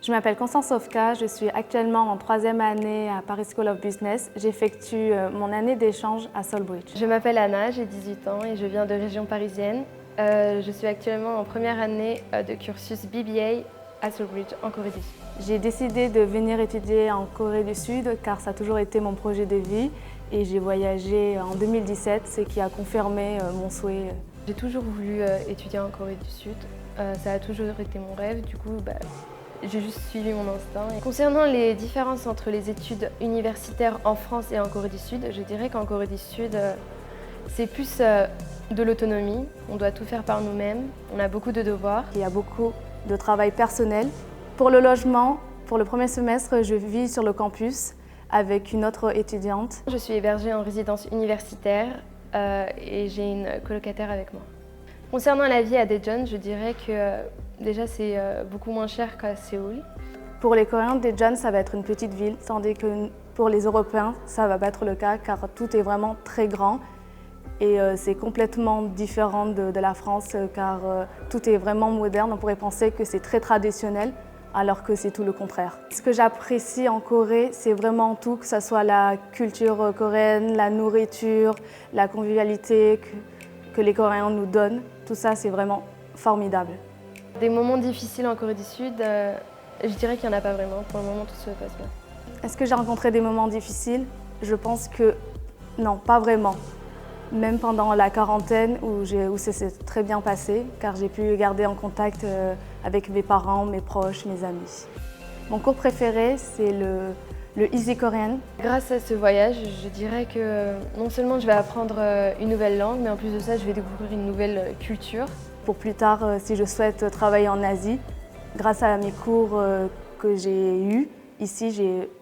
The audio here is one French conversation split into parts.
Je m'appelle Constance Sofka, je suis actuellement en 3e année à Paris School of Business. J'effectue mon année d'échange à Solbridge. Je m'appelle Anna, j'ai 18 ans et je viens de région parisienne. Je suis actuellement en première année de cursus BBA à Solbridge, en Corée du Sud. J'ai décidé de venir étudier en Corée du Sud car ça a toujours été mon projet de vie et j'ai voyagé en 2017, ce qui a confirmé mon souhait. J'ai toujours voulu étudier en Corée du Sud, ça a toujours été mon rêve, du coup j'ai juste suivi mon instinct. Et concernant les différences entre les études universitaires en France et en Corée du Sud, je dirais qu'en Corée du Sud, c'est plus de l'autonomie, on doit tout faire par nous-mêmes, on a beaucoup de devoirs. Il y a beaucoup de travail personnel. Pour le logement, pour le premier semestre, je vis sur le campus avec une autre étudiante. Je suis hébergée en résidence universitaire et j'ai une colocataire avec moi. Concernant la vie à Daejeon, je dirais que déjà c'est beaucoup moins cher qu'à Séoul. Pour les Coréens, Daejeon, ça va être une petite ville, tandis que pour les Européens, ça ne va pas être le cas car tout est vraiment très grand. Et c'est complètement différent de la France car tout est vraiment moderne. On pourrait penser que c'est très traditionnel alors que c'est tout le contraire. Ce que j'apprécie en Corée, c'est vraiment tout, que ce soit la culture coréenne, la nourriture, la convivialité que les Coréens nous donnent. Tout ça, c'est vraiment formidable. Des moments difficiles en Corée du Sud, je dirais qu'il n'y en a pas vraiment. Pour le moment, tout se passe bien. Est-ce que j'ai rencontré des moments difficiles? Je pense que non, pas vraiment. Même pendant la quarantaine où ça s'est très bien passé, car j'ai pu garder en contact avec mes parents, mes proches, mes amis. Mon cours préféré, c'est le Easy Korean. Grâce à ce voyage, je dirais que non seulement je vais apprendre une nouvelle langue, mais en plus de ça, je vais découvrir une nouvelle culture. Pour plus tard, si je souhaite travailler en Asie, grâce à mes cours que j'ai eus, ici,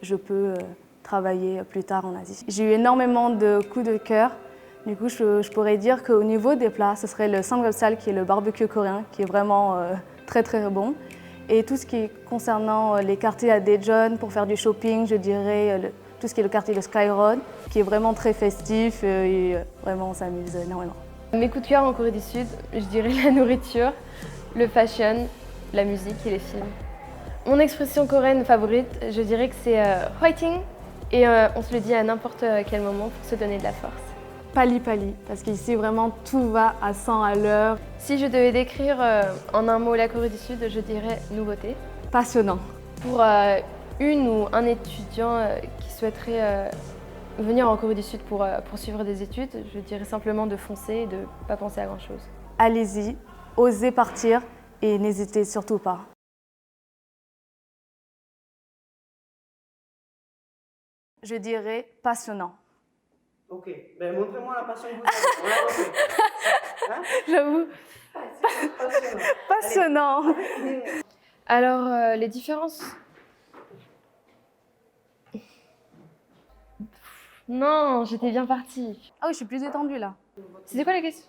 je peux travailler plus tard en Asie. J'ai eu énormément de coups de cœur. Du coup, je pourrais dire qu'au niveau des plats, ce serait le samgyeopsal, qui est le barbecue coréen, qui est vraiment très très bon. Et tout ce qui est concernant les quartiers à Daejeon, pour faire du shopping, je dirais tout ce qui est le quartier de Skyroad, qui est vraiment très festif et vraiment on s'amuse énormément. Mes coups de cœur en Corée du Sud, je dirais la nourriture, le fashion, la musique et les films. Mon expression coréenne favorite, je dirais que c'est fighting et on se le dit à n'importe quel moment pour se donner de la force. Pali Pali, parce qu'ici vraiment tout va à 100 à l'heure. Si je devais décrire en un mot la Corée du Sud, je dirais nouveauté. Passionnant. Pour une ou un étudiant qui souhaiterait venir en Corée du Sud pour poursuivre des études, je dirais simplement de foncer et de ne pas penser à grand-chose. Allez-y, osez partir et n'hésitez surtout pas. Je dirais passionnant. Ok, ben montrez-moi la passion que vous avez. On l'a refait. Hein? J'avoue. Passionnant. Passionnant. Alors, les différences... Non, j'étais bien partie. Ah oui, je suis plus détendue là. C'était quoi la question?